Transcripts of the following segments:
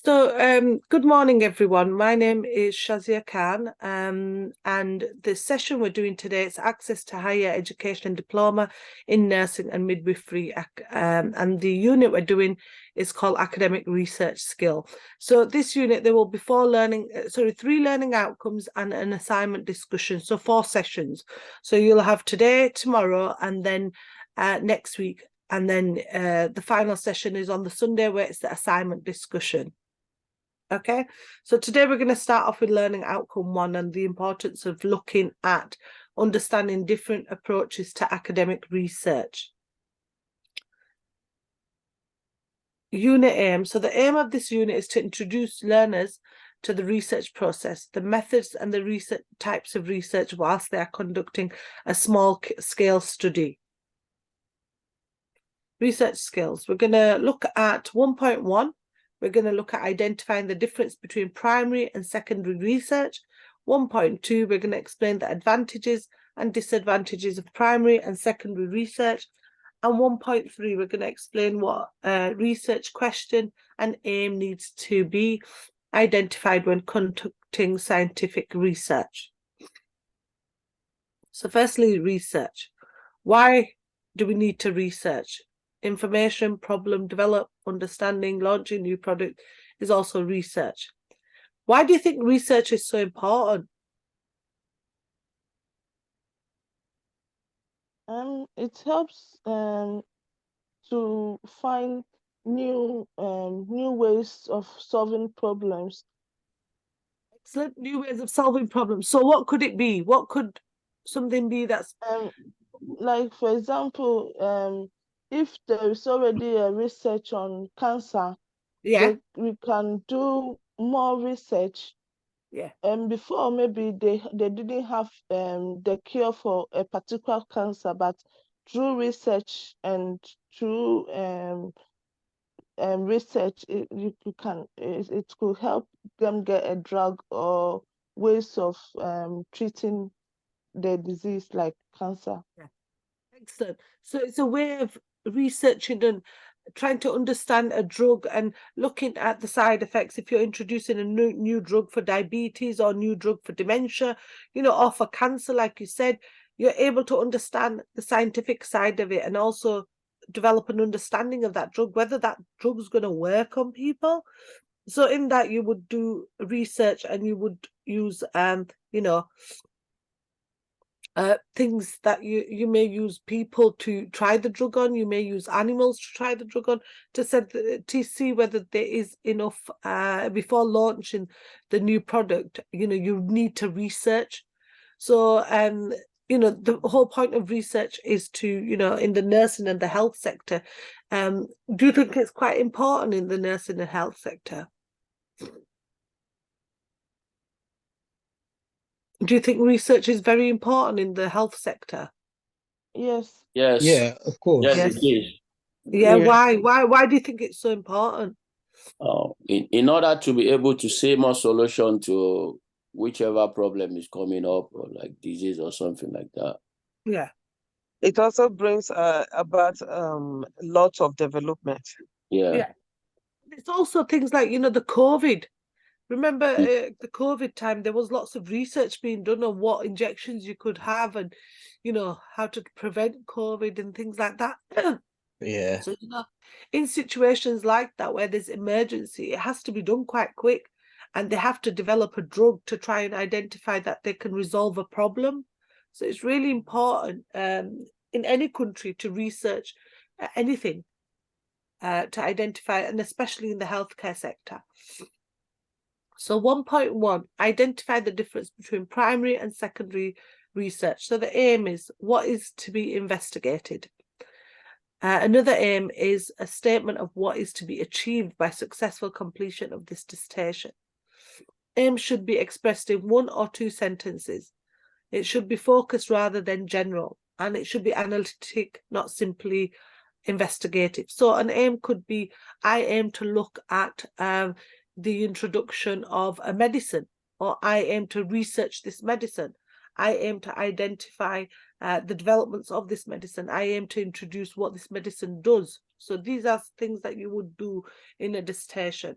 Good morning, everyone. My name is Shazia Khan, and the session we're doing today is Access to Higher Education Diploma in Nursing and Midwifery, and the unit we're doing is called Academic Research Skill. So this unit, there will be three learning outcomes and an assignment discussion, so 4 sessions. So you'll have today, tomorrow, and then next week, and then the final session is on the Sunday where it's the assignment discussion. Okay, so today we're going to start off with learning outcome 1 and the importance of looking at understanding different approaches to academic research. Unit aim. So the aim of this unit is to introduce learners to the research process, the methods and the research types of research whilst they are conducting a small scale study. Research skills. We're going to look at 1.1. We're going to look at identifying the difference between primary and secondary research. 1.2, we're going to explain the advantages and disadvantages of primary and secondary research. And 1.3, we're going to explain what research question and aim needs to be identified when conducting scientific research. So firstly, research. Why do we need to research? Information, problem, develop, understanding, launching new product is also research. Why do you think research is so important? It helps to find new ways of solving problems. Excellent, new ways of solving problems. So what could it be? What could something be that's like, for example, if there is already a research on cancer, we can do more research. Before maybe they didn't have the cure for a particular cancer, but through research and through research, it could help them get a drug or ways of treating the disease like cancer. Excellent. So it's a way of researching and trying to understand a drug and looking at the side effects. If you're introducing a new drug for diabetes or new drug for dementia, or for cancer, like you said, you're able to understand the scientific side of it and also develop an understanding of that drug, whether that drug is going to work on people. So in that, you would do research and you would use things that you may use people to try the drug on, you may use animals to try the drug on to see whether there is enough before launching the new product. You need to research. So the whole point of research is to, in the nursing and the health sector, do you think it's quite important in the nursing and health sector? Do you think research is very important in the health sector? Yes. Yes. Yeah, of course. Yes, it is. Yeah. Why do you think it's so important? In order to be able to say more solution to whichever problem is coming up, or like disease or something like that. Yeah. It also brings about lots of development. Yeah. It's also things like, the COVID. Remember the COVID time, there was lots of research being done on what injections you could have and, how to prevent COVID and things like that. Yeah. So, in situations like that where there's emergency, it has to be done quite quick and they have to develop a drug to try and identify that they can resolve a problem. So it's really important in any country to research anything to identify, and especially in the healthcare sector. So 1.1, identify the difference between primary and secondary research. So the aim is what is to be investigated. Another aim is a statement of what is to be achieved by successful completion of this dissertation. Aim should be expressed in 1 or 2 sentences. It should be focused rather than general, and it should be analytic, not simply investigative. So an aim could be, I aim to look at the introduction of a medicine, or I aim to research this medicine. I aim to identify the developments of this medicine. I aim to introduce what this medicine does. So these are things that you would do in a dissertation.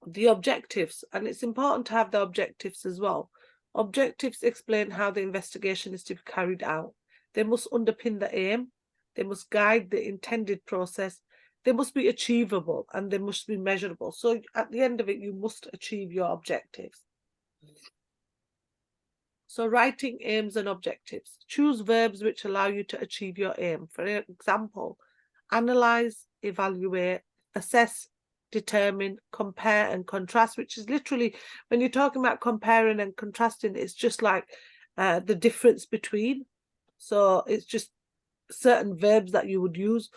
The objectives, and it's important to have the objectives as well. Objectives explain how the investigation is to be carried out. They must underpin the aim, they must guide the intended process, they must be achievable, and they must be measurable. So at the end of it, you must achieve your objectives. So writing aims and objectives. Choose verbs which allow you to achieve your aim. For example, analyze, evaluate, assess, determine, compare and contrast, which is literally, when you're talking about comparing and contrasting, it's just like the difference between. So it's just certain verbs that you would use.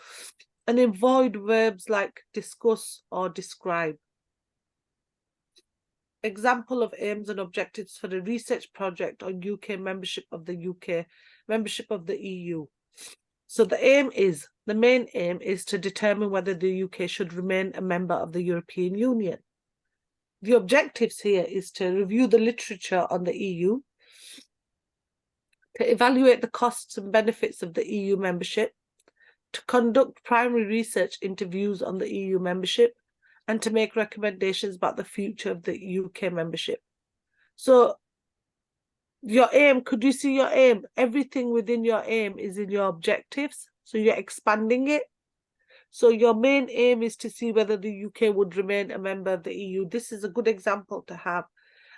And avoid verbs like discuss or describe. Example of aims and objectives for the research project on UK membership of the EU. So the main aim is to determine whether the UK should remain a member of the European Union. The objectives here is to review the literature on the EU, to evaluate the costs and benefits of the EU membership, to conduct primary research interviews on the EU membership, and to make recommendations about the future of the UK membership. So your aim, could you see your aim? Everything within your aim is in your objectives. So you're expanding it. So your main aim is to see whether the UK would remain a member of the EU. This is a good example to have.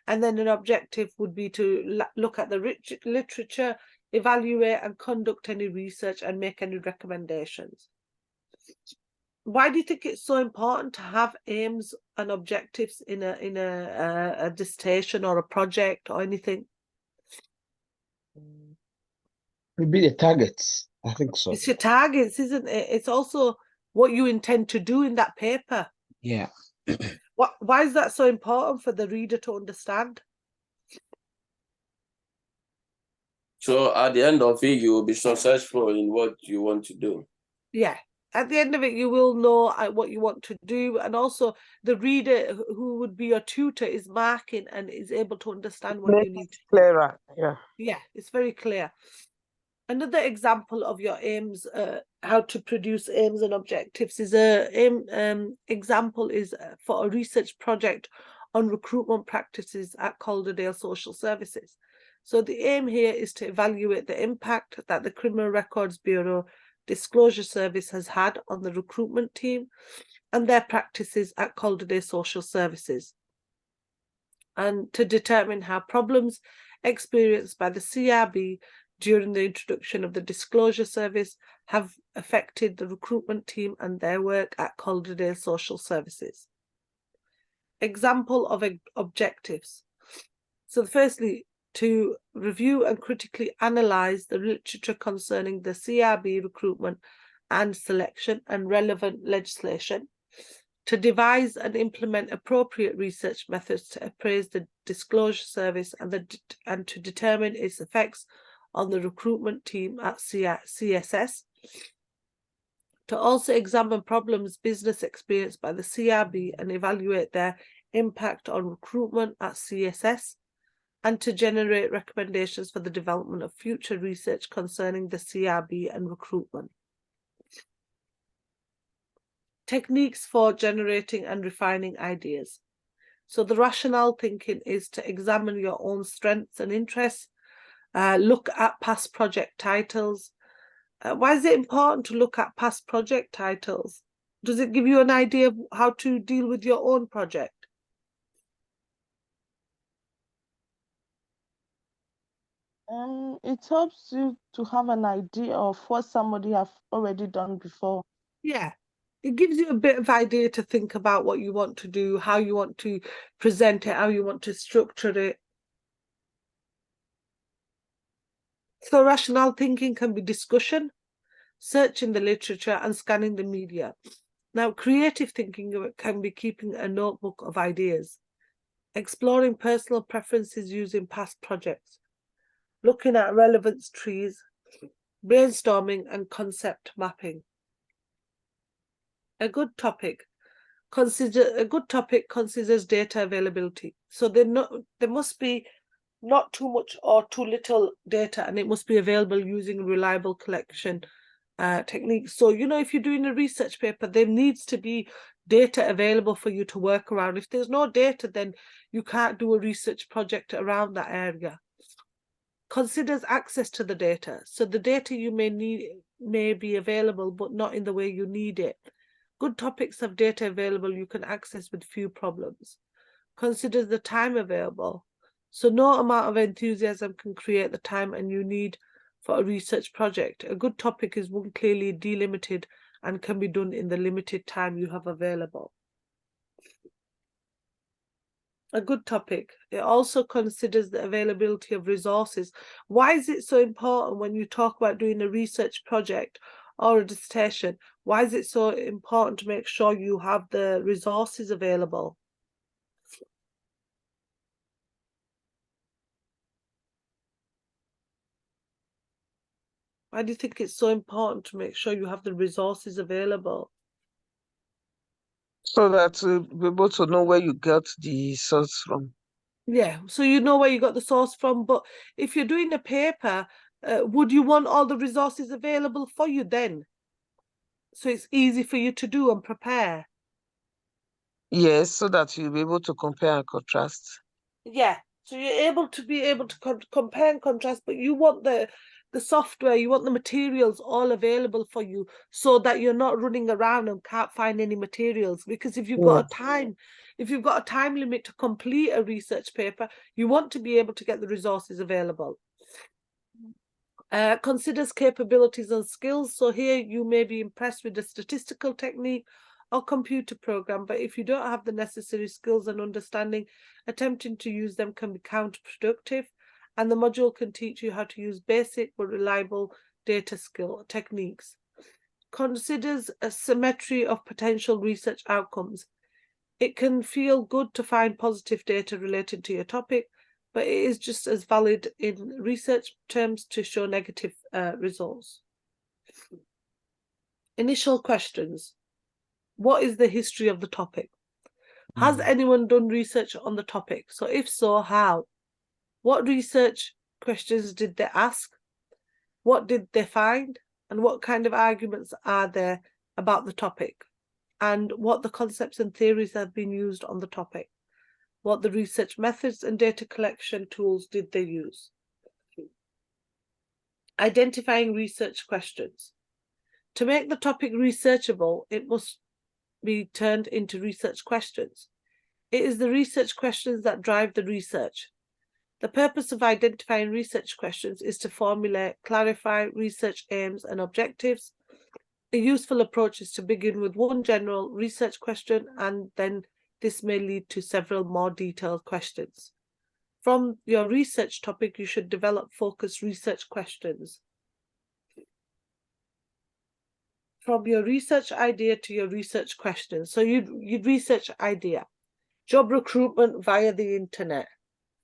And then an objective would be to look at the literature, evaluate and conduct any research and make any recommendations. Why do you think it's so important to have aims and objectives in a dissertation or a project or anything? Would be the targets. I think so. It's your targets, isn't it? It's also what you intend to do in that paper. Yeah. Why is that so important for the reader to understand? So at the end of it, you will be successful in what you want to do. Yeah. At the end of it, you will know what you want to do. And also the reader who would be your tutor is marking and is able to understand what you need to do. Clearer, yeah. Yeah, it's very clear. Another example of your aims, how to produce aims and objectives is example is for a research project on recruitment practices at Calderdale Social Services. So the aim here is to evaluate the impact that the Criminal Records Bureau Disclosure Service has had on the recruitment team and their practices at Calderdale Social Services, and to determine how problems experienced by the CRB during the introduction of the disclosure service have affected the recruitment team and their work at Calderdale Social Services. Example of objectives. So firstly, to review and critically analyse the literature concerning the CRB recruitment and selection and relevant legislation, to devise and implement appropriate research methods to appraise the disclosure service and to determine its effects on the recruitment team at CSS, to also examine problems business experienced by the CRB and evaluate their impact on recruitment at CSS, and to generate recommendations for the development of future research concerning the CRB and recruitment. Techniques for generating and refining ideas. So the rationale thinking is to examine your own strengths and interests, look at past project titles. Why is it important to look at past project titles? Does it give you an idea of how to deal with your own project? It helps you to have an idea of what somebody have already done before. Yeah, it gives you a bit of idea to think about what you want to do, how you want to present it, how you want to structure it. So rational thinking can be discussion, searching the literature and scanning the media. Now, creative thinking can be keeping a notebook of ideas, exploring personal preferences using past projects, looking at relevance trees, brainstorming and concept mapping. A good topic considers data availability. So there must be not too much or too little data, and it must be available using a reliable collection techniques. So, you know, if you're doing a research paper, there needs to be data available for you to work around. If there's no data, then you can't do a research project around that area. Considers access to the data. So the data you may need may be available, but not in the way you need it. Good topics have data available you can access with few problems. Considers the time available. So no amount of enthusiasm can create the time and you need for a research project. A good topic is one clearly delimited and can be done in the limited time you have available. A good topic. It also considers the availability of resources. Why is it so important when you talk about doing a research project or a dissertation? Why is it so important to make sure you have the resources available? Why do you think it's so important to make sure you have the resources available? So that you'll be able to know where you got the source from. Yeah, so you know where you got the source from, but if you're doing a paper, would you want all the resources available for you then? So it's easy for you to do and prepare. Yes, so that you'll be able to compare and contrast. Yeah, so you're able to compare and contrast, but you want the software, you want the materials all available for you so that you're not running around and can't find any materials. Because if you've got a time limit to complete a research paper, you want to be able to get the resources available. Considers capabilities and skills. So here you may be impressed with the statistical technique or computer program, but if you don't have the necessary skills and understanding, attempting to use them can be counterproductive, and the module can teach you how to use basic but reliable data skill techniques. Considers a symmetry of potential research outcomes. It can feel good to find positive data related to your topic, but it is just as valid in research terms to show negative results. Initial questions. What is the history of the topic? Has anyone done research on the topic? So if so, how? What research questions did they ask? What did they find? And what kind of arguments are there about the topic? And what the concepts and theories have been used on the topic? What the research methods and data collection tools did they use? Identifying research questions. To make the topic researchable, it must be turned into research questions. It is the research questions that drive the research. The purpose of identifying research questions is to formulate, clarify research aims and objectives. A useful approach is to begin with one general research question, and then this may lead to several more detailed questions. From your research topic, you should develop focused research questions. From your research idea to your research questions. So you'd research idea. Job recruitment via the internet.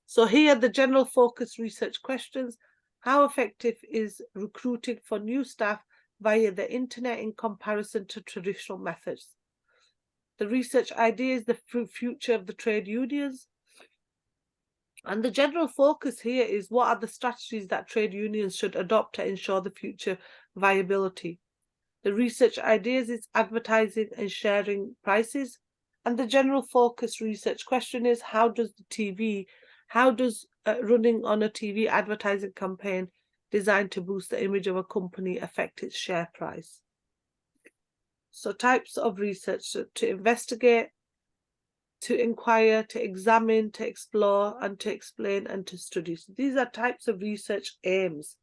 So here the general focus research questions. How effective is recruiting for new staff via the internet in comparison to traditional methods? The research idea is the future of the trade unions. And the general focus here is what are the strategies that trade unions should adopt to ensure the future viability. The research ideas is advertising and sharing prices. And the general focus research question is how does running on a TV advertising campaign designed to boost the image of a company affect its share price? So types of research: to investigate, to inquire, to examine, to explore, and to explain, and to study. So these are types of research aims.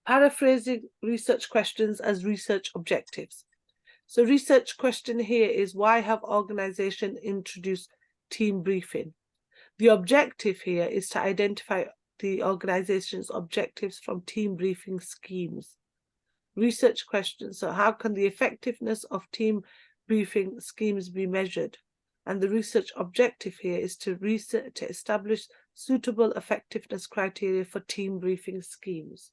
Paraphrasing research questions as research objectives. So research question here is, why have organizations introduced team briefing? The objective here is to identify the organization's objectives from team briefing schemes. Research questions: so how can the effectiveness of team briefing schemes be measured? And the research objective here is to establish suitable effectiveness criteria for team briefing schemes.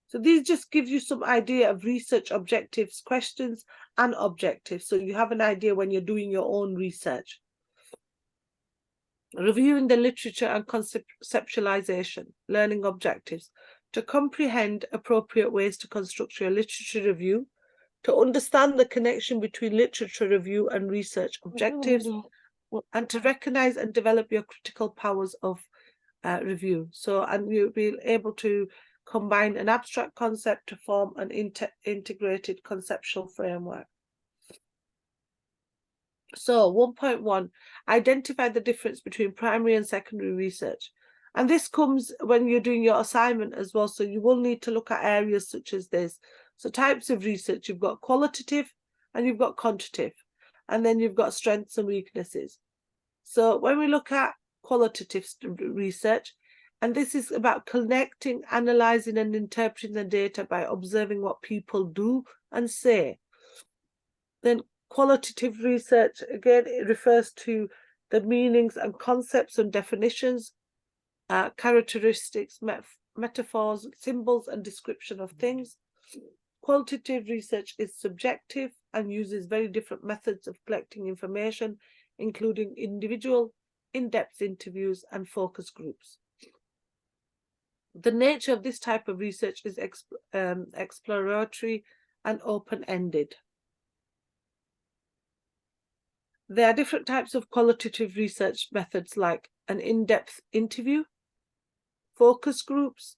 So these just give you some idea of research objectives, questions, and objectives. So you have an idea when you're doing your own research. Reviewing the literature and conceptualization, learning objectives. to comprehend appropriate ways to construct your literature review, to understand the connection between literature review and research objectives, and to recognize and develop your critical powers of review. So, and you'll be able to combine an abstract concept to form an integrated conceptual framework. So 1.1, identify the difference between primary and secondary research. And this comes when you're doing your assignment as well. So you will need to look at areas such as this. So types of research, you've got qualitative and you've got quantitative, and then you've got strengths and weaknesses. So when we look at qualitative research, and this is about connecting, analyzing and interpreting the data by observing what people do and say. Then qualitative research, again, it refers to the meanings and concepts and definitions, characteristics, metaphors, symbols and description of things. Qualitative research is subjective and uses very different methods of collecting information, including individual, in-depth interviews and focus groups. The nature of this type of research is exploratory and open-ended. There are different types of qualitative research methods like an in-depth interview, focus groups,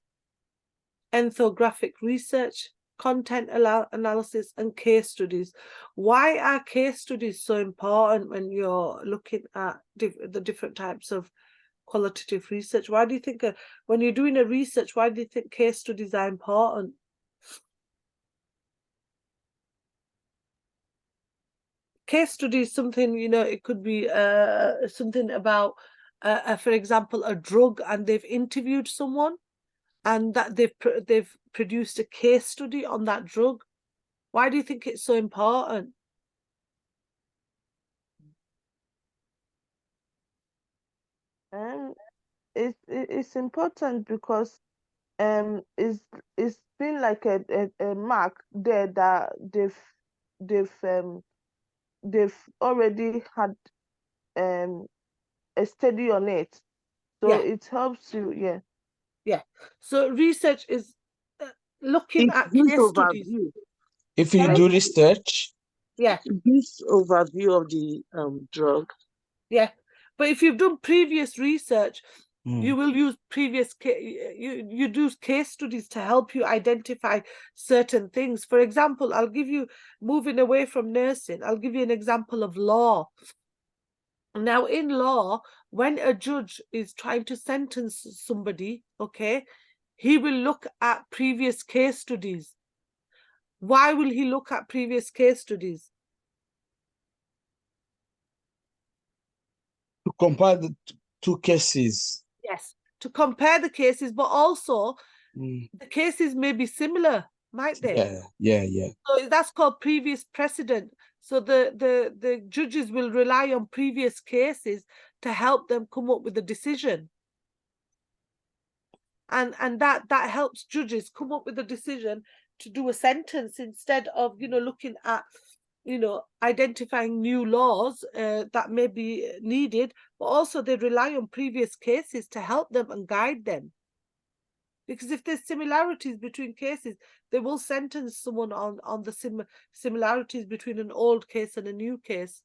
ethnographic research, content analysis, and case studies. Why are case studies so important when you're looking at the different types of qualitative research? Why do you think, when you're doing a research, why do you think case studies are important? Case study is something, you know, it could be something about, for example, a drug, and they've interviewed someone and that they've produced a case study on that drug. Why do you think it's so important? It's important because it's been like a mark there that they've already had a study on it, so Yeah. it helps you. Yeah. So research is looking at case studies. If you do research, Yeah, This overview of the drug. yeah. But if you've done previous research, you will use you do case studies to help you identify certain things. For example, I'll give you, moving away from nursing, I'll give you an example of law. Now, in law, when a judge is trying to sentence somebody, okay, he will look at previous case studies. Why will he look at previous case studies? to compare the two cases. Yes, to compare the cases, but also the cases may be similar, might they? Yeah. So that's called previous precedent. So the judges will rely on previous cases to help them come up with a decision. And that helps judges come up with a decision to do a sentence instead of, you know, looking at, you know, identifying new laws that may be needed, but also they rely on previous cases to help them and guide them. Because if there's similarities between cases, they will sentence someone on the similarities between an old case and a new case.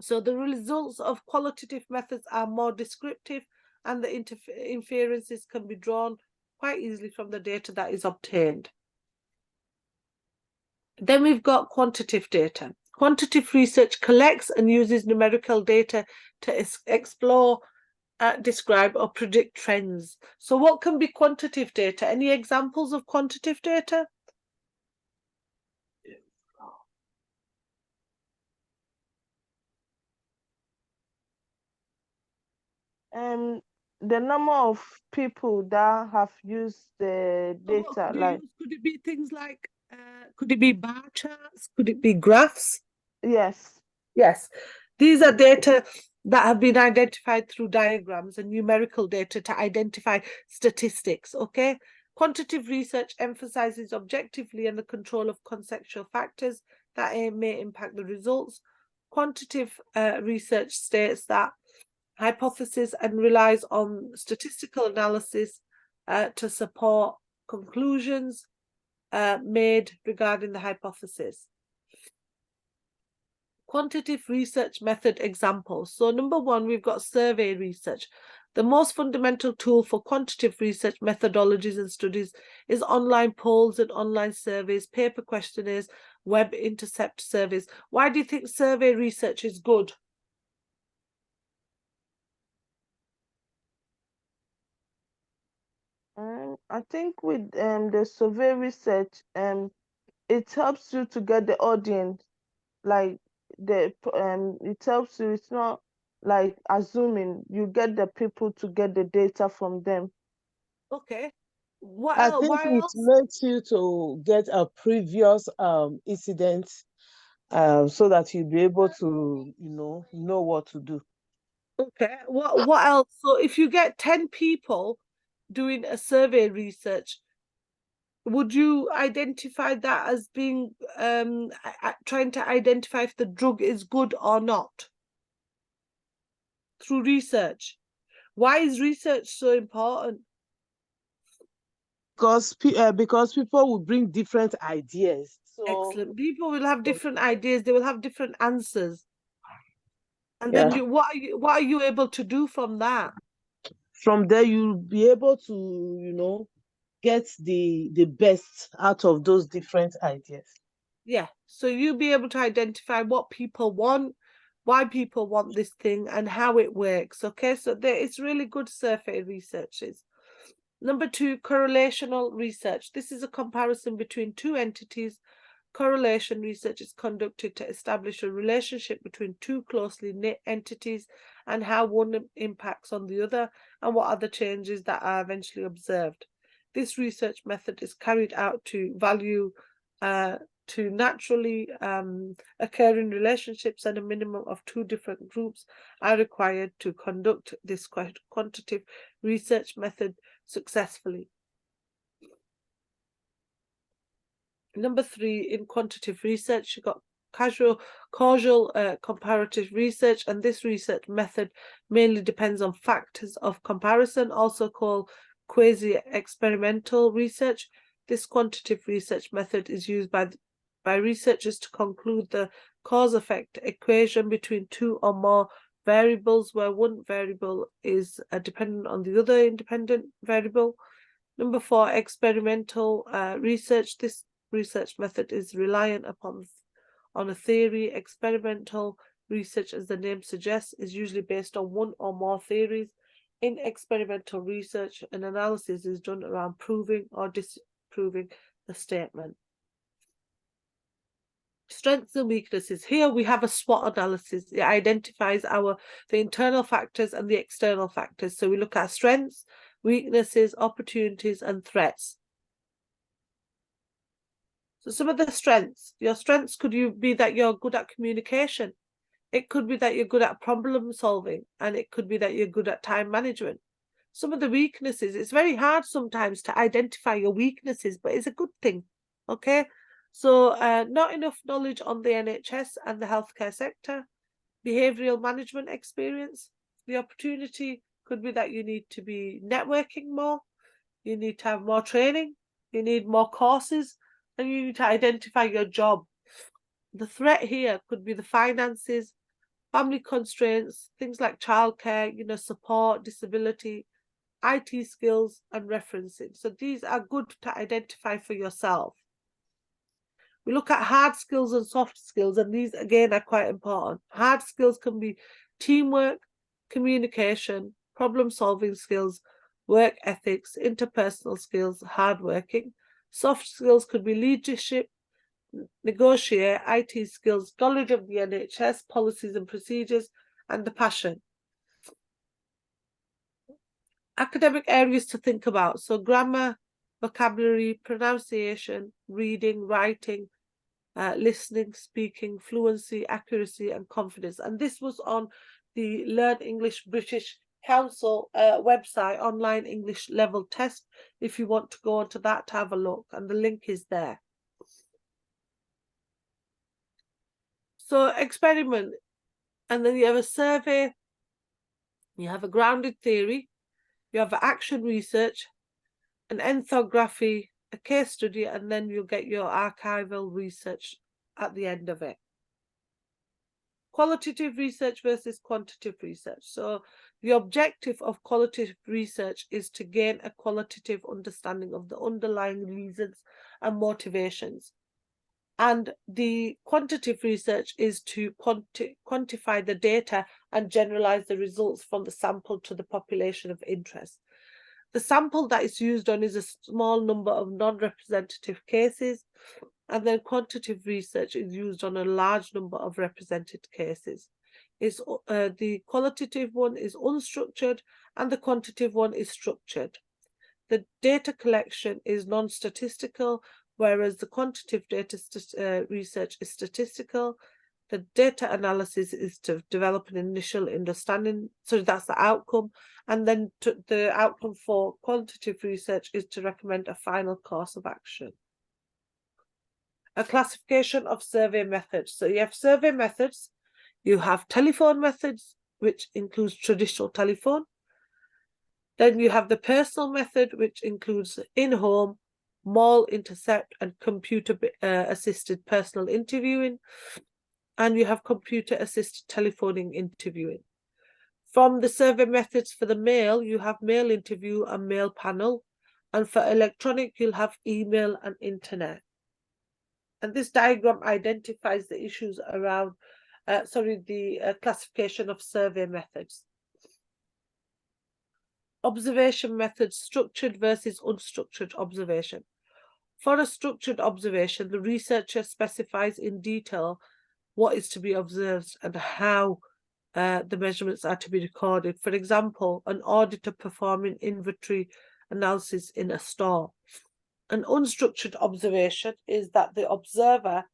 So the results of qualitative methods are more descriptive, and the inferences can be drawn quite easily from the data that is obtained. Then we've got quantitative data. Quantitative research collects and uses numerical data to explore, describe or predict trends. So what can be quantitative data? Any examples of quantitative data? The number of people that have used the data, like, could it be things like, could it be bar charts? Could it be graphs? yes. These are data that have been identified through diagrams and numerical data to identify statistics, okay? Quantitative research emphasizes objectively and the control of conceptual factors that may impact the results. Quantitative research states that hypothesis and relies on statistical analysis to support conclusions made regarding the hypothesis. Quantitative research method examples. So number one, we've got survey research. The most fundamental tool for quantitative research methodologies and studies is online polls and online surveys, paper questionnaires, web intercept surveys. Why do you think survey research is good? I think with the survey research, it helps you to get the audience, like it helps you. It's not like assuming, you get the people to get the data from them. Okay. What I else? think Why it else? makes you to get a previous incident so that you'll be able to, know what to do. Okay. What else? So if you get 10 people doing a survey research, would you identify that as being trying to identify if the drug is good or not through research? Why is research so important? Because people will bring different ideas. So Excellent. People will have different ideas. They will have different answers. And yeah, then what are you able to do from that? from there you'll be able to, get the best out of those different ideas. Yeah. So you'll be able to identify what people want, why people want this thing, and how it works. Okay. So it's really good survey research. Number two, correlational research. This is a comparison between two entities. Correlation research is conducted to establish a relationship between two closely knit entities and how one impacts on the other and what are the changes that are eventually observed. This research method is carried out to value to naturally occurring relationships, and a minimum of two different groups are required to conduct this quantitative research method successfully. Number three, in quantitative research, you've got causal comparative research, and this research method mainly depends on factors of comparison, also called quasi-experimental research. This quantitative research method is used by researchers to conclude the cause-effect equation between two or more variables, where one variable is dependent on the other independent variable. Number four, experimental research. This research method is reliant on a theory. Experimental research, as the name suggests, is usually based on one or more theories. In experimental research, an analysis is done around proving or disproving the statement. Strengths and weaknesses. Here we have a SWOT analysis. It identifies the internal factors and the external factors. So we look at strengths, weaknesses, opportunities, and threats. So some of the strengths, your strengths could be that you're good at communication. It could be that you're good at problem solving, and it could be that you're good at time management. Some of the weaknesses, it's very hard sometimes to identify your weaknesses, but it's a good thing. Okay. So not enough knowledge on the NHS and the healthcare sector, behavioural management experience. The opportunity could be that you need to be networking more, you need to have more training, you need more courses, and you need to identify your job. The threat here could be the finances, family constraints, things like childcare, support, disability, IT skills, and referencing. So these are good to identify for yourself. We look at hard skills and soft skills, and these again are quite important. Hard skills can be teamwork, communication, problem-solving skills, work ethics, interpersonal skills, hardworking. Soft skills could be leadership, negotiate, IT skills, knowledge of the NHS, policies and procedures, and the passion. Academic areas to think about. So grammar, vocabulary, pronunciation, reading, writing, listening, speaking, fluency, accuracy, and confidence. And this was on the Learn English British Council website, online English level test, if you want to go onto that to have a look, and the link is there. So experiment, and then you have a survey, you have a grounded theory, you have action research, an ethnography, a case study, and then you'll get your archival research at the end of it. Qualitative research versus quantitative research. So the objective of qualitative research is to gain a qualitative understanding of the underlying reasons and motivations. And the quantitative research is to quantify the data and generalize the results from the sample to the population of interest. The sample that is used on is a small number of non-representative cases, and then quantitative research is used on a large number of represented cases. The qualitative one is unstructured and the quantitative one is structured. The data collection is non-statistical, whereas the quantitative data research is statistical. The data analysis is to develop an initial understanding, so that's the outcome. And then the outcome for quantitative research is to recommend a final course of action. A classification of survey methods. So you have survey methods, you have telephone methods, which includes traditional telephone. Then you have the personal method, which includes in-home, mall intercept, and computer-assisted personal interviewing. And you have computer-assisted telephoning interviewing. From the survey methods for the mail, you have mail interview and mail panel. And for electronic, you'll have email and internet. And this diagram identifies the issues around, the classification of survey methods. Observation methods, structured versus unstructured observation. For a structured observation, the researcher specifies in detail what is to be observed and how the measurements are to be recorded. For example, an auditor performing inventory analysis in a store. An unstructured observation is that the observer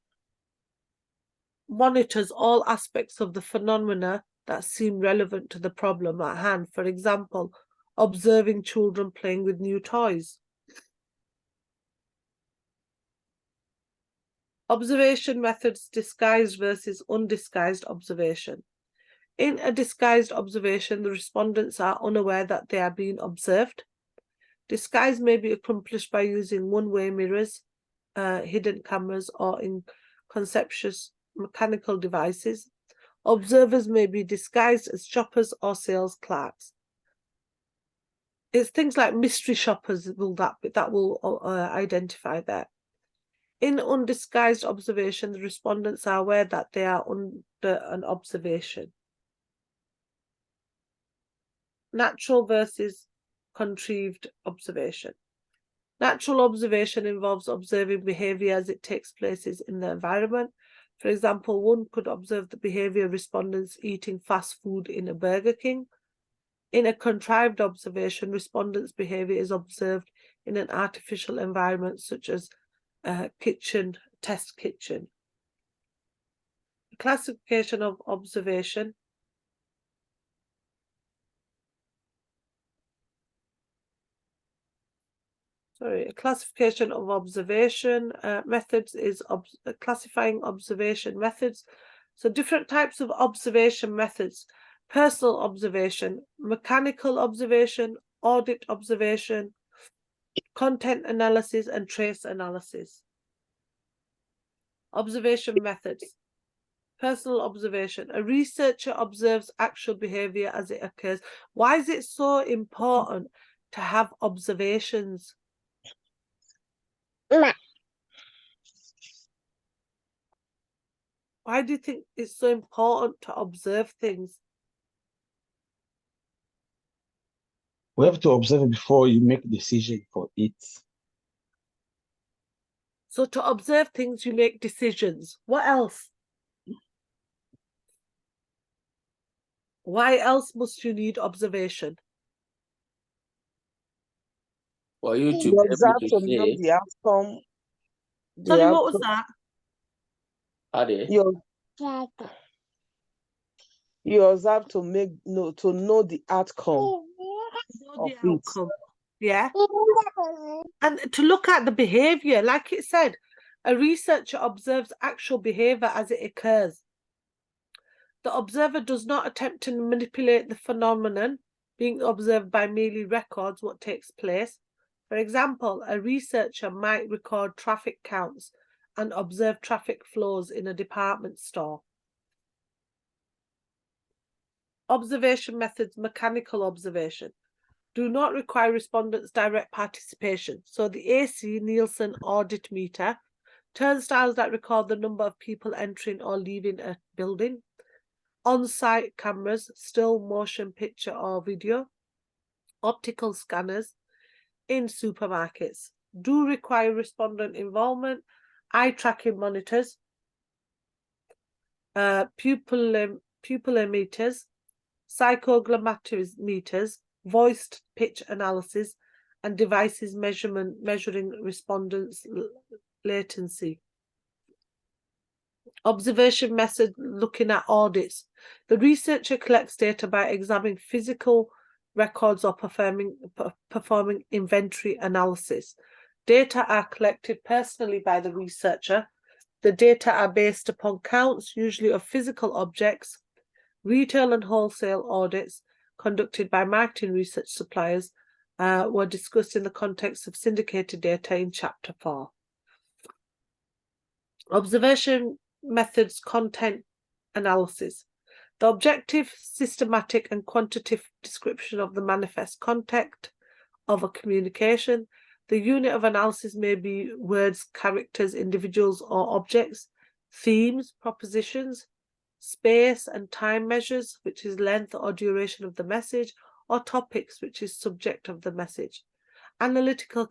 monitors all aspects of the phenomena that seem relevant to the problem at hand. For example, observing children playing with new toys. Observation methods, disguised versus undisguised observation. In a disguised observation, the respondents are unaware that they are being observed. Disguise may be accomplished by using one-way mirrors, hidden cameras, or inconspicuous mechanical devices. Observers may be disguised as shoppers or sales clerks. It's things like mystery shoppers that will identify that. In undisguised observation, the respondents are aware that they are under an observation. Natural versus contrived observation. Natural observation involves observing behavior as it takes place in the environment. For example, one could observe the behavior of respondents eating fast food in a Burger King. In a contrived observation, respondents' behavior is observed in an artificial environment such as a test kitchen. Classification of observation. A classification of observation methods is classifying observation methods. So different types of observation methods: personal observation, mechanical observation, audit observation, content analysis, and trace analysis. Observation methods. Personal observation. A researcher observes actual behavior as it occurs. Why is it so important to have observations? Why do you think it's so important to observe things? We have to observe it before you make a decision for it. So to observe things, you make decisions. What else? Why else must you need observation? For you to You be observe able to to know say, the outcome. Sorry, what was that? ATHE, You observe to know the outcome of it. Yeah. And to look at the behavior, like it said, a researcher observes actual behavior as it occurs. The observer does not attempt to manipulate the phenomenon being observed by merely records what takes place. For example, a researcher might record traffic counts and observe traffic flows in a department store. Observation methods, mechanical observation, do not require respondents' direct participation. So the AC Nielsen audit meter, turnstiles that record the number of people entering or leaving a building, on-site cameras, still motion picture or video, optical scanners in supermarkets do require respondent involvement, eye tracking monitors, pupillometers, psychogrammeters, voiced pitch analysis, and devices measuring respondents' latency. Observation method looking at audits. The researcher collects data by examining physical records or performing inventory analysis. Data are collected personally by the researcher. The data are based upon counts, usually of physical objects. Retail and wholesale audits conducted by marketing research suppliers were discussed in the context of syndicated data in Chapter 4. Observation methods, content analysis. The objective, systematic, and quantitative description of the manifest content of a communication. The unit of analysis may be words, characters, individuals, or objects, themes, propositions, space and time measures, which is length or duration of the message, or topics, which is subject of the message. Analytical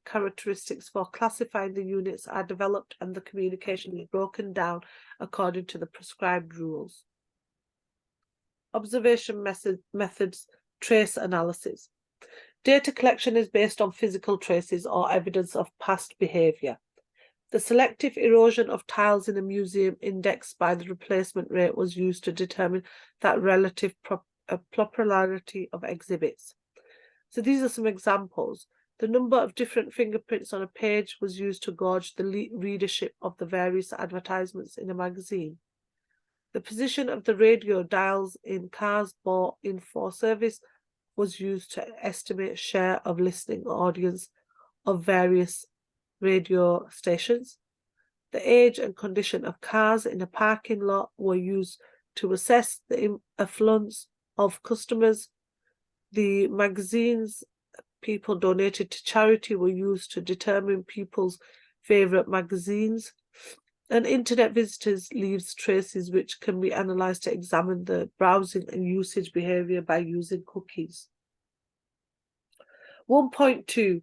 characteristics for classifying the units are developed and the communication is broken down according to the prescribed rules. Observation methods, trace analysis. Data collection is based on physical traces or evidence of past behaviour. The selective erosion of tiles in a museum indexed by the replacement rate was used to determine that relative popularity of exhibits. So these are some examples. The number of different fingerprints on a page was used to gauge the readership of the various advertisements in a magazine. The position of the radio dials in cars bought in for service was used to estimate share of listening audience of various radio stations. The age and condition of cars in a parking lot were used to assess the affluence of customers. The magazines people donated to charity were used to determine people's favourite magazines. And internet visitors leaves traces which can be analysed to examine the browsing and usage behaviour by using cookies. 1.2.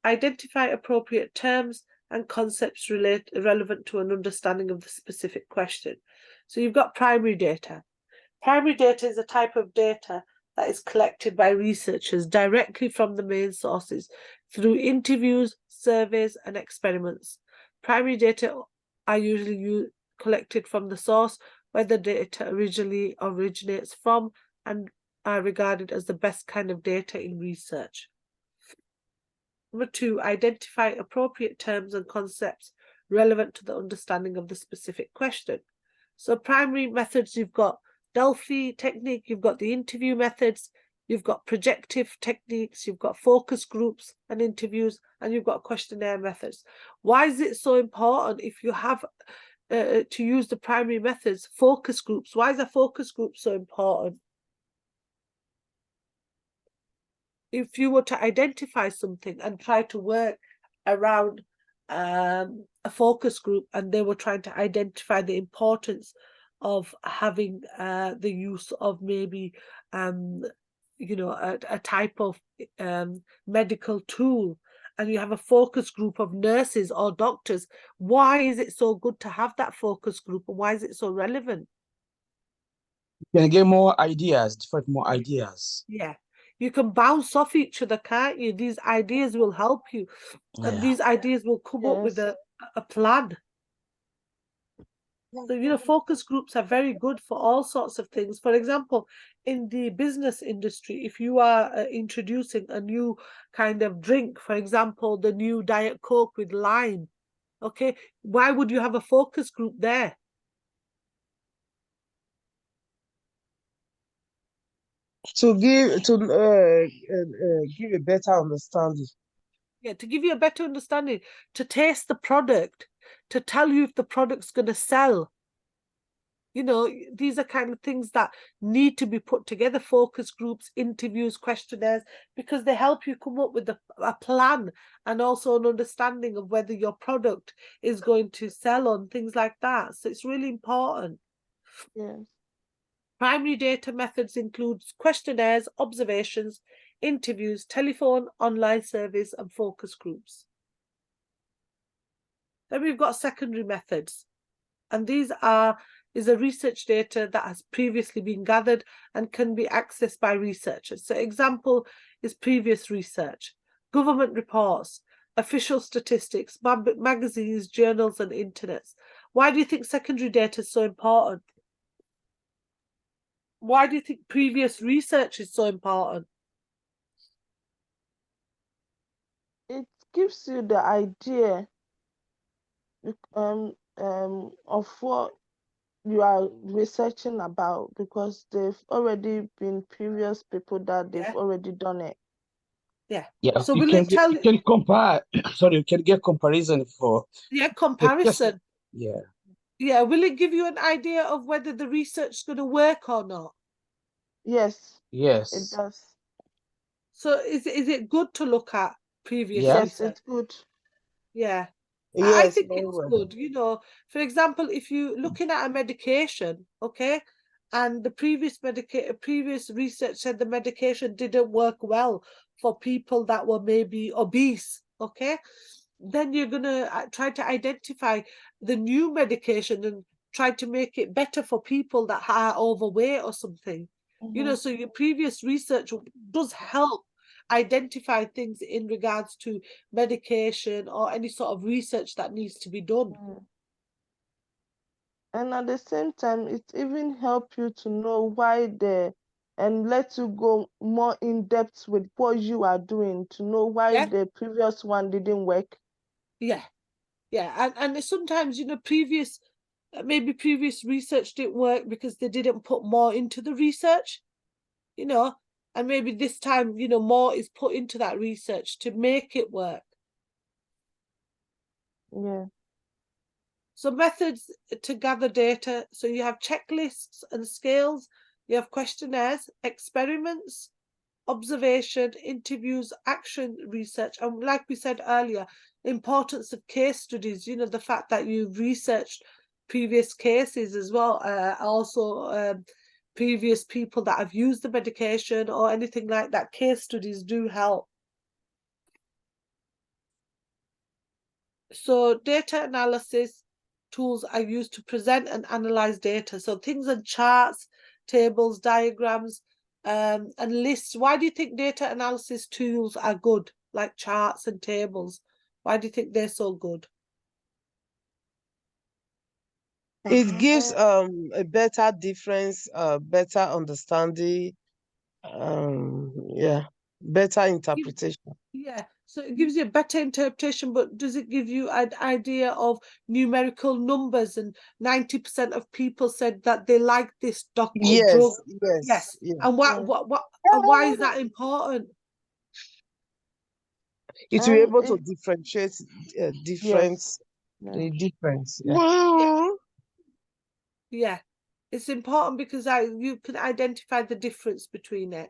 Identify appropriate terms and concepts relevant to an understanding of the specific question. So you've got primary data. Primary data is a type of data that is collected by researchers directly from the main sources through interviews, surveys, and experiments. Primary data are usually collected from the source where the data originally originates from and are regarded as the best kind of data in research. Number 2, identify appropriate terms and concepts relevant to the understanding of the specific question. So primary methods, you've got Delphi technique, you've got the interview methods, you've got projective techniques, you've got focus groups and interviews, and you've got questionnaire methods. Why is it so important if you have to use the primary methods, focus groups? Why is a focus group so important? If you were to identify something and try to work around a focus group and they were trying to identify the importance of having the use of maybe a type of medical tool, and you have a focus group of nurses or doctors, why is it so good to have that focus group, and why is it so relevant? You can get more ideas, more ideas. Yeah, you can bounce off each other, can't you? These ideas will help you, and these ideas will come up with a plan. So, focus groups are very good for all sorts of things. For example, in the business industry, if you are introducing a new kind of drink, for example, the new Diet Coke with lime, okay, why would you have a focus group there? To give a better understanding. Yeah, to give you a better understanding, to taste the product, to tell you if the product's going to sell. You know, these are kind of things that need to be put together, focus groups, interviews, questionnaires, because they help you come up with a plan and also an understanding of whether your product is going to sell on things like that. So it's really important. Yes. Primary data methods include questionnaires, observations, interviews, telephone, online surveys, and focus groups. Then we've got secondary methods, and these is a research data that has previously been gathered and can be accessed by researchers. So example is previous research, government reports, official statistics, magazines, journals, and internets. Why do you think secondary data is so important? Why do you think previous research is so important? It gives you the idea of what you are researching about, because they've already been previous people that they've already done it. Yeah. Yeah. So you will can it tell you can compare. Sorry, you can get comparison for. comparison? Yeah. Yeah. Will it give you an idea of whether the research is going to work or not? Yes. Yes. It does. So is it good to look at previous Yeah. Yes, research? it's good. Yeah. Yes, I think very it's well. good. You know, for example, if you're looking at a medication, okay, and the previous research said the medication didn't work well for people that were maybe obese, okay, then you're gonna try to identify the new medication and try to make it better for people that are overweight or something. You know, so your previous research does help identify things in regards to medication or any sort of research that needs to be done. And at the same time, it even helps you to know why and let you go more in depth with what you are doing, to know why the previous one didn't work. Yeah. And sometimes, you know, maybe previous research didn't work because they didn't put more into the research, you know, and maybe this time, you know, more is put into that research to make it work. Yeah. So methods to gather data. So you have checklists and scales, you have questionnaires, experiments, observation, interviews, action research. And like we said earlier, importance of case studies, you know, the fact that you've researched previous cases as well, also previous people that have used the medication or anything like that. Case studies do help. So data analysis tools are used to present and analyze data. So things and charts, tables, diagrams, and lists. Why do you think data analysis tools are good, like charts and tables? Why do you think they're so good? It gives a better difference, better understanding, better interpretation. Yeah, so it gives you a better interpretation, but does it give you an idea of numerical numbers? And 90% of people said that they like this drug. Yes. And why is that important? It will be able to differentiate difference. Yeah, it's important because you can identify the difference between it.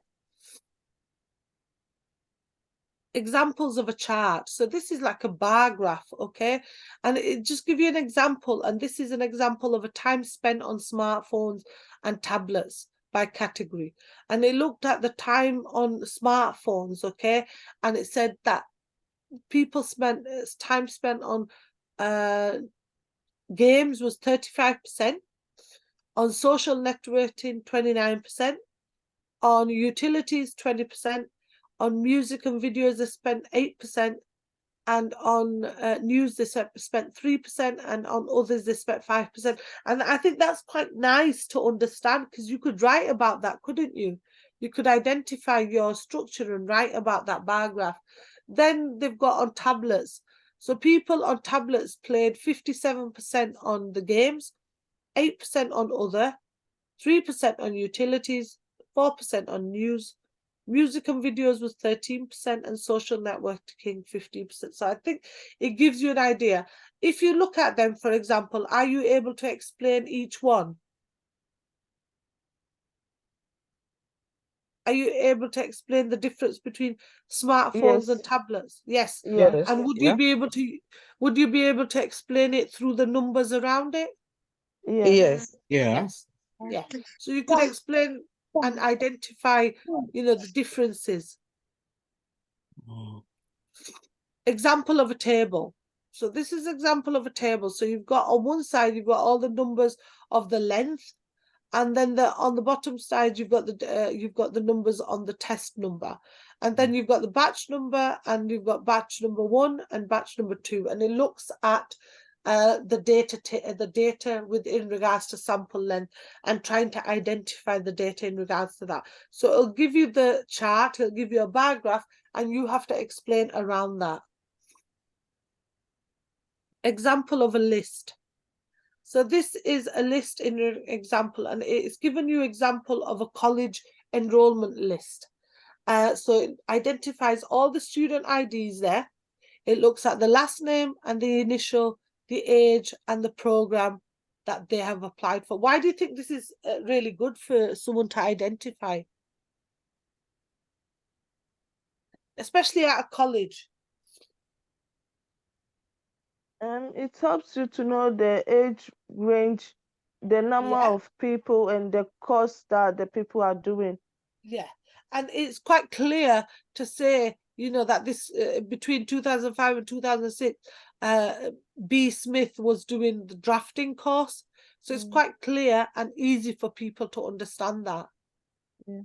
Examples of a chart. So this is like a bar graph, okay? And it just give you an example. And this is an example of a time spent on smartphones and tablets by category. And they looked at the time on smartphones, okay? And it said that people time spent on games was 35%, on social networking 29%, on utilities 20%, on music and videos they spent 8%, and on news they spent 3%, and on others they spent 5%. And I think that's quite nice to understand, because you could write about that, couldn't you? You could identify your structure and write about that bar graph. Then they've got on tablets. So people on tablets played 57% on the games, 8% on other, 3% on utilities, 4% on news. Music and videos was 13% and social networking 15%. So I think it gives you an idea. If you look at them, for example, are you able to explain each one? Are you able to explain the difference between smartphones and tablets? Yes. Yes. And would you be able to explain it through the numbers around it? Yes. Yes. Yeah. So you could explain and identify, the differences. Example of a table. So this is example of a table. So you've got on one side, you've got all the numbers of the length, and then on the bottom side you've got the numbers on the test number, and then you've got the batch number, and you've got batch number 1 and batch number 2, and it looks at the data within regards to sample length and trying to identify the data in regards to that. So it'll give you the chart, it'll give you a bar graph, and you have to explain around that. Example of a list. So this is a list in an example, and it's given you example of a college enrollment list. So it identifies all the student IDs there. It looks at the last name and the initial, the age, and the program that they have applied for. Why do you think this is really good for someone to identify? Especially at a college. It helps you to know the age range, the number of people, and the course that the people are doing. Yeah, and it's quite clear to say, that this between 2005 and 2006, B. Smith was doing the drafting course. So it's quite clear and easy for people to understand that. Yeah.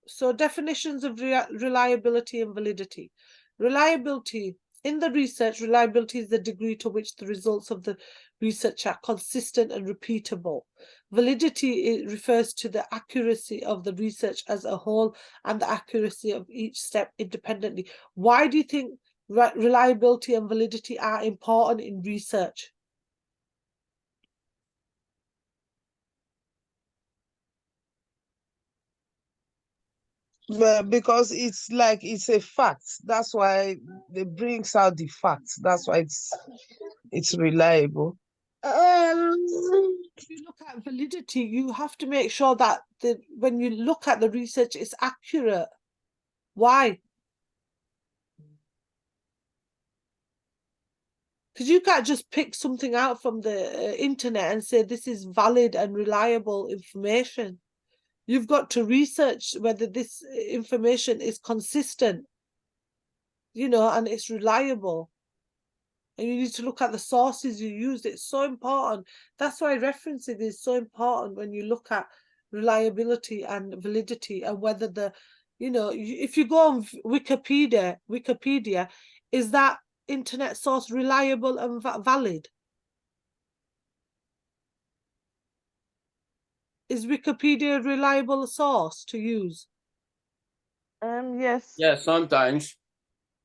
So definitions of reliability and validity. Reliability. In the research, reliability is the degree to which the results of the research are consistent and repeatable. Validity refers to the accuracy of the research as a whole and the accuracy of each step independently. Why do you think reliability and validity are important in research? Because it's a fact. That's why it brings out the facts. That's why it's reliable. If you look at validity, you have to make sure that when you look at the research, it's accurate. Why? Because you can't just pick something out from the internet and say this is valid and reliable information. You've got to research whether this information is consistent, and it's reliable. And you need to look at the sources you used. It's so important. That's why referencing is so important when you look at reliability and validity, and whether if you go on Wikipedia, is that internet source reliable and valid? Is Wikipedia a reliable source to use? Yes. Yeah, sometimes.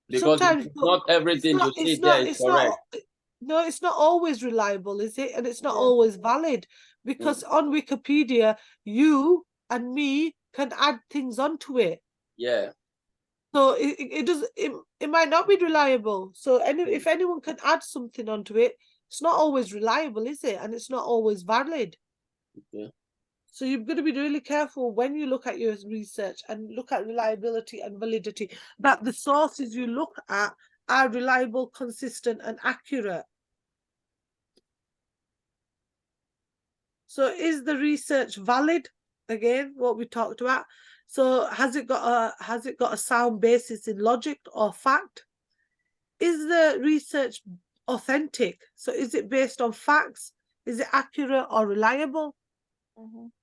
Because not everything you see there is correct. No, it's not always reliable, is it? And it's not always valid, because on Wikipedia, you and me can add things onto it. Yeah. So it might not be reliable. So if anyone can add something onto it, it's not always reliable, is it? And it's not always valid. Okay. So you've got to be really careful when you look at your research and look at reliability and validity, that the sources you look at are reliable, consistent, and accurate. So is the research valid? Again, what we talked about. So has it got a sound basis in logic or fact? Is the research authentic? So is it based on facts? Is it accurate or reliable?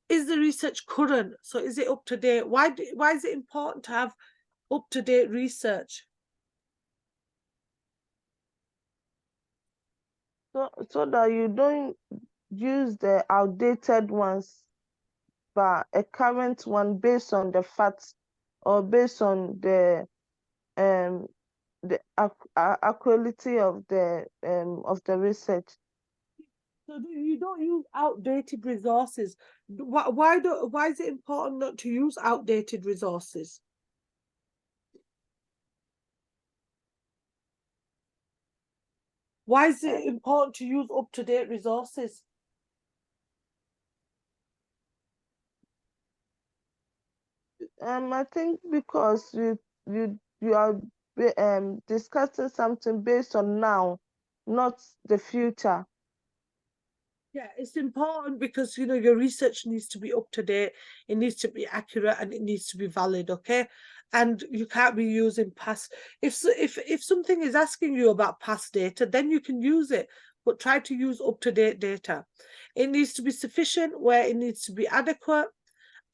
Is the research current? So is it up to date? Why is it important to have up-to-date research? So that you don't use the outdated ones, but a current one based on the facts or based on the quality of the research. So you don't use outdated resources. Why is it important not to use outdated resources? Why is it important to use up-to-date resources? I think because you are discussing something based on now, not the future. Yeah, it's important because your research needs to be up to date, it needs to be accurate, and it needs to be valid, okay? And you can't be using past. If something is asking you about past data, then you can use it, but try to use up-to-date data. It needs to be sufficient where it needs to be adequate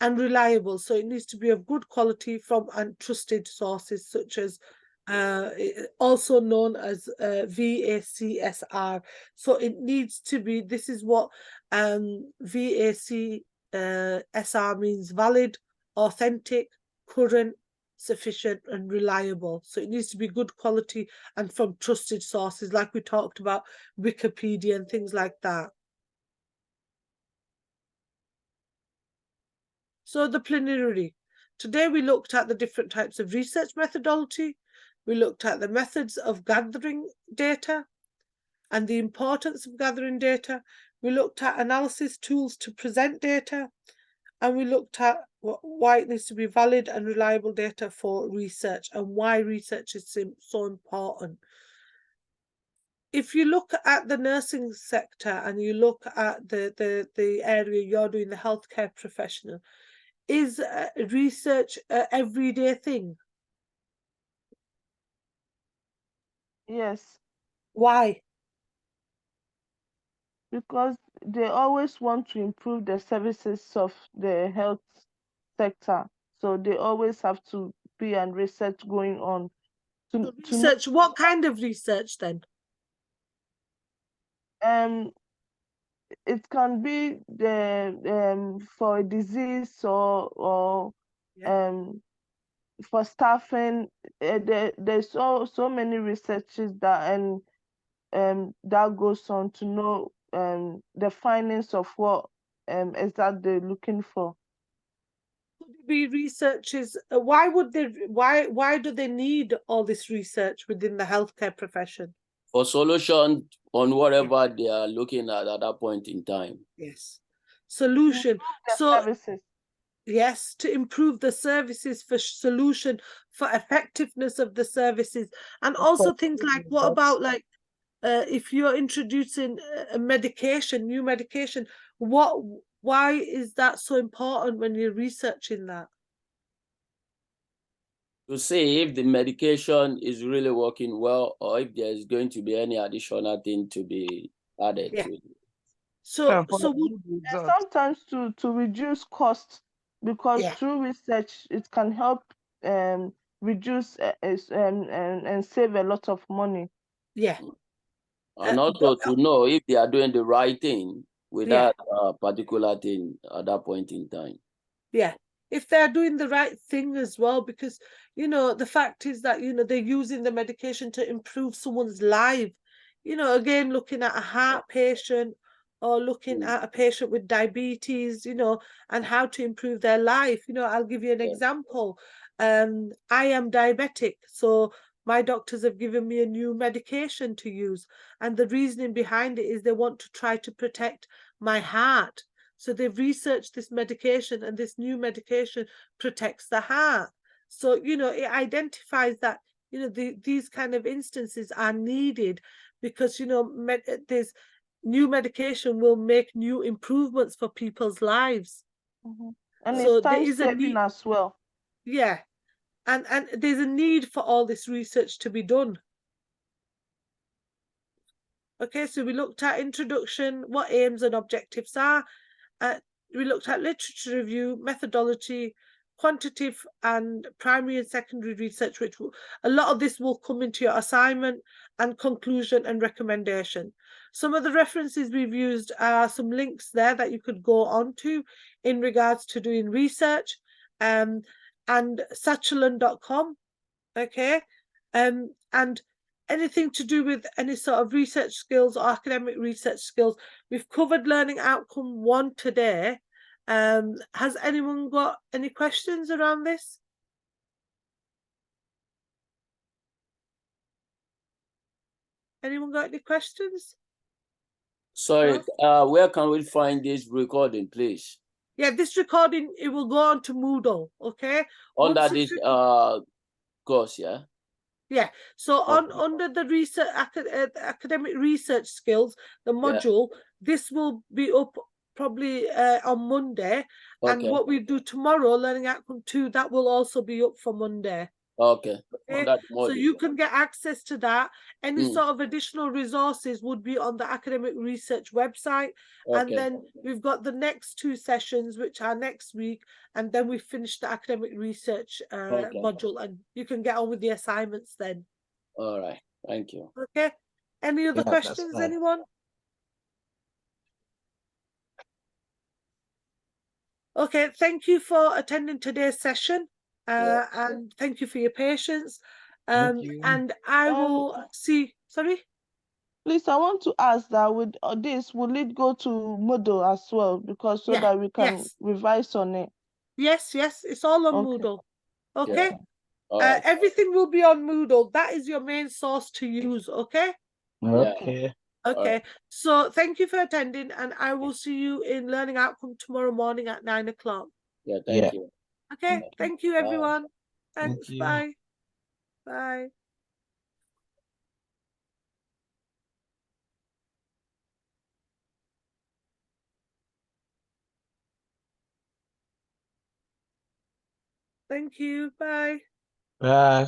and reliable. So it needs to be of good quality from trusted sources, such as also known as VACSR. So it needs to be, this is what VACSR means: valid, authentic, current, sufficient, and reliable. So it needs to be good quality and from trusted sources, like we talked about Wikipedia and things like that. So the plenary. Today we looked at the different types of research methodology. We looked at the methods of gathering data and the importance of gathering data. We looked at analysis tools to present data. And we looked at why it needs to be valid and reliable data for research and why research is so important. If you look at the nursing sector and you look at the area you're doing, the healthcare professional, is research an everyday thing? Yes. Why? Because they always want to improve the services of the health sector. So they always have to be and research going on. So research, what kind of research then? It can be for a disease or for staffing. There's so many researches that that goes on to know the findings of what is that they're looking for. Could it be researchers? Why do they need all this research within the healthcare profession? For solution on whatever they are looking at that point in time. Yes. Solution. Services. Yes, to improve the services, for solution, for effectiveness of the services, and also things like, what about like if you're introducing a medication, new medication, why is that so important when you're researching that? To see if the medication is really working well or if there's going to be any additional thing to be added to it. So sometimes to reduce costs, because through research it can help reduce and save a lot of money. Yeah. And also to know if they are doing the right thing with that particular thing at that point in time. Yeah. If they're doing the right thing as well, because, the fact is that, they're using the medication to improve someone's life. Again, looking at a heart patient or looking at a patient with diabetes, and how to improve their life. I'll give you an example. I am diabetic, so my doctors have given me a new medication to use. And the reasoning behind it is they want to try to protect my heart. So they've researched this medication, and this new medication protects the heart. So, it identifies that, these kind of instances are needed because, there's new medication will make new improvements for people's lives. And so it's time saving as well. Yeah. And there's a need for all this research to be done. Okay, so we looked at introduction, what aims and objectives are. We looked at literature review, methodology, quantitative and primary and secondary research, which a lot of this will come into your assignment, and conclusion and recommendation. Some of the references we've used are some links there that you could go on to in regards to doing research, and Sutherland.com. Okay, and anything to do with any sort of research skills or academic research skills. We've covered learning outcome 1 today. Has anyone got any questions around this? Anyone got any questions? Sorry, No? where can we find this recording, please? Yeah, this recording, it will go on to Moodle, okay? Under this course, yeah? Yeah, so Okay. under the research academic research skills, the module, this will be up probably on Monday. And what we do tomorrow, learning outcome 2, that will also be up for Monday. Okay. So you can get access to that. Any sort of additional resources would be on the academic research website. And then we've got the next 2 sessions, which are next week. And then we finish the academic research module, and you can get on with the assignments then. All right. Thank you. Okay. Any other questions, anyone? Okay. Thank you for attending today's session. And thank you for your patience. And I will see. Sorry. Please, I want to ask that with this, will it go to Moodle as well? Because so that we can revise on it. Yes, it's all on Moodle. Okay. Yeah. All right. Everything will be on Moodle. That is your main source to use. Okay. Okay. Okay. So thank you for attending, and I will see you in learning outcome tomorrow morning at 9 o'clock. Yeah. Thank you. Okay. Thank you, everyone. Thanks. Thank you. Bye. Bye. Thank you. Bye. Bye.